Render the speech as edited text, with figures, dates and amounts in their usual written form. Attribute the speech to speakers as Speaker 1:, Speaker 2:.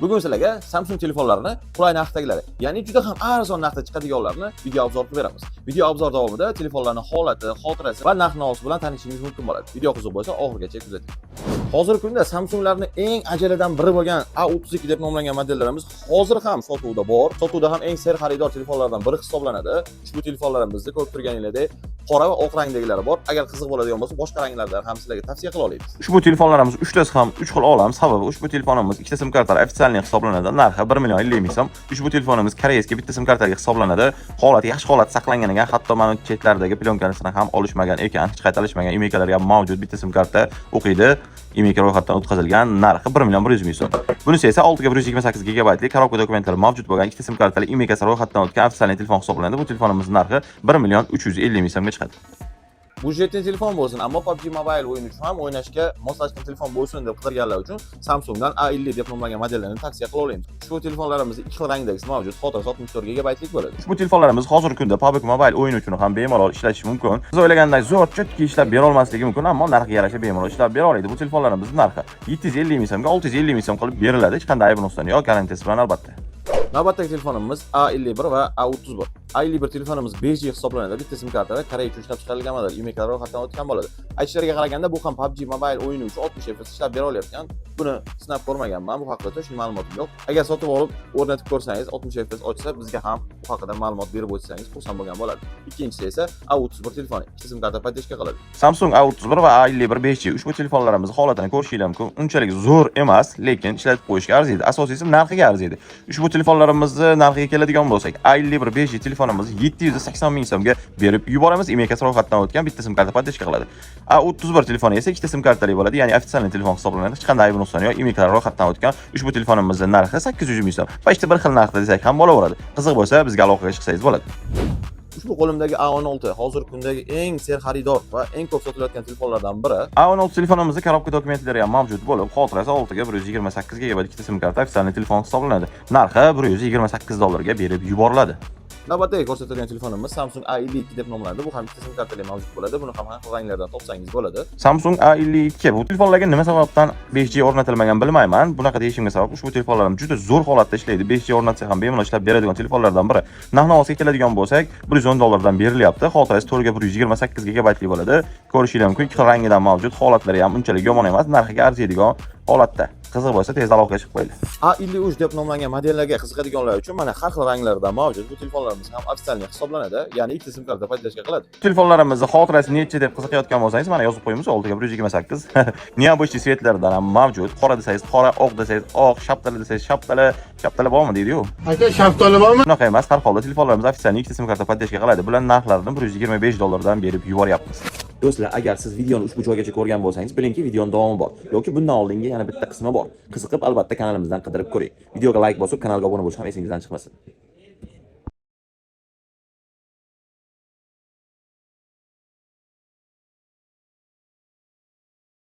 Speaker 1: Bugun sizlarga Samsung telefonlarini qulay narxdagilari, ya'ni juda ham arzon narxda chiqadiganlarni video obzor qilib beramiz. Video obzor davomida telefonlarning holati, xotirasi va narx-navosi bilan tanishishingiz mumkin bo'ladi. Video qiziq bo'lsa, oxirigacha kuzating. Hozirgi kunda Samsunglarning eng ajalidan biri bo'lgan A32 deb nomlangan modellarimiz hozir ham sotuvda bor. Sotuvda ham eng ser xaridor telefonlardan biri hisoblanadi. Ushbu telefonlarimizni ko'rib turganingizdek qora va oq rangdagilari bor. Agar qiziq bo'ladigan bo'lsa, boshqa ranglardan ham sizlarga tavsiya qila olamiz.
Speaker 2: Ushbu telefonlarimiz uchtasi ham 3 xil olam. Sababi ushbu telefonimiz ikkita sim kartalar ofitsialniy hisoblanadi. Narxi 1,50 ming so'm. Ushbu telefonimiz koreyskiy bitta sim kartaga hisoblanadi. Holati yaxshi holat saqlangan ekan, hatto mana chetlardagi plyonkalarni ham olishmagan ekan, hech qaytalishmagan imekalar ham mavjud. Bitta sim karta o'qiydi. Imeka ro'yxatdan o'tkazilgan, narxi 1,1 ming so'm. Bunisi esa 628 gigabaytlik korobka dokumentlari mavjud bo'lgan ikkita sim kartali imekasi ro'yxatdan o'tgan ofitsialniy telefon hisoblanadi. Bu telefonimiz narxi 1,350 ming so'mga chiqadi.
Speaker 1: Budjetli telefon bo'lsin, ammo PUBG Mobile o'yini uchun ham o'ynashga moslashgan telefon bo'lsin deb qidirganlar uchun Samsungdan A50 deb nomlangan modellarni tavsiya qila olamiz. Ushbu telefonlarimizda ikki xil rangdagisi mavjud, xotirasi 64 gigabaytlik bo'ladi.
Speaker 2: Ushbu telefonlarimiz hozirgi kunda PUBG Mobile o'yini uchun ham bemalol ishlatish mumkin. Siz o'ylagandek zo'r cho'tki ishlab bera olmasligi mumkin, ammo narxiga yarasha bemalol ishlab bera oladi. Bu telefonlarimiz narxi 750 ming so'mga 650 ming so'm qilib beriladi, hech qanday aybini yo'q, garantiyasi bilan albatta.
Speaker 1: Navbatdagi telefonimiz A51 va A31. A51 telefonimiz 5G hisoblanadi. Bitta sim kartada Koreya uchun ishlab chiqarilgan model, imekalar ro'yxatdan o'tgan bo'ladi. Aytishlariga qaraganda bu ham PUBG Mobile o'yini uchun 60 FPS ishlab bera olayotgan. Buni sinab ko'rmaganman, bu haqida hech ma'lumotim yo'q. Agar sotib olib o'rnatib ko'rsangiz, 60 FPS ochsa, bizga ham bu haqida ma'lumot berib o'tsangiz, xursand bo'lgan bo'ladi. Ikkinchisi esa A31 telefoni, ikkita sim karta podдержка qiladi.
Speaker 2: Samsung A31 va A51 5G ushbu telefonlarimiz holatini ko'rishingiz mumkin. Unchalik zo'r emas, lekin ishlatib qo'yishga arziydi. Asosiysi narxiga arziydi. Ushbu telefonlarimizni narxiga keladigan bo'lsak, A51 5G telefonimizni 780 ming so'mga berib yuboramiz. Imekasi ro'yxatdan o'tgan bitta sim karta podдержка qiladi. A31 telefoni esa ikkita sim kartali bo'ladi, ya'ni ofitsialniy telefon hisoblanadi. Hech qanday aybini yo'q, imekalar ro'yxatdan o'tgan. Ushbu telefonimizning narxi 800 ming so'm. Почти bir xil narxda desak ham bo'laveradi. Qiziq bo'lsa, bizga aloqaga chiqsangiz bo'ladi.
Speaker 1: Ushbu qo'limdagi A16 hozirgi kundagi eng ser xaridor va eng ko'p sotilayotgan telefonlardan biri.
Speaker 2: A16 telefonimizda korobka dokumentlari ham mavjud bo'lib, xotirasi 6 ga 128 gigabayt ikkita sim karta ofitsialniy telefon hisoblanadi. Narxi 128 dollarga berib yuboriladi.
Speaker 1: Navbatdagi ko'rsatilgan telefonimiz Samsung A52 deb nomlanadi. Bu ham ikkita sim kartali mavjud bo'ladi. Buni ham har xil ranglardan topsangiz bo'ladi.
Speaker 2: Samsung A52 bu telefonlarga nima sababdan 5G o'rnatilmagan bilmayman. Bunaqa deyishimga sabab ushbu telefonlarim juda zo'r holatda ishlaydi. 5G o'rnatsa ham bemalol ishlab beradigan telefonlardan biri. Narx-navosiga keladigan bo'lsak, 110 dollardan berilyapti. Xotirasi 4 ga 128 gigabaytlik bo'ladi. Ko'rishingiz mumkin, ikki xil rangidan mavjud. Holatlari ham unchalik yomon emas, narxiga arziydigan holatda. Qiziq bo'lsa, tezda aloqaga chiqib qo'yinglar.
Speaker 1: A53 deb nomlangan modellarga qiziqadiganlar uchun mana har xil ranglardan mavjud. Bu telefonlarimiz ham ofitsialniy hisoblanadi, ya'ni ikkita sim karta podдержка qiladi.
Speaker 2: Telefonlarimizni xotirasi necha deb qiziqayotgan bo'lsangiz, mana yozib qo'yamiz 6 ga 128. Neobычный svetlardan ham mavjud. Qora desangiz qora, oq desangiz oq, shaptali desangiz shaptali. Shaptali bormi deydi-yu.
Speaker 3: Aka, shaftoli bormi?
Speaker 2: Bunaqa emas, har holda telefonlarimiz ofitsialniy ikkita sim karta podдержка qiladi. Bular narxlarini 125 dollardan berib yuboryapmiz.
Speaker 1: Do'stlar, agar siz videoni ushbu joygacha ko'rgan bo'lsangiz, bilingki, videoning davomi bor yoki bundan oldingi yana bitta qismi bor. Qiziqib, albatta kanalimizdan qidirib ko'ring. Videoga like bosib, kanalga obuna bo'lish ham esingizdan chiqmasin.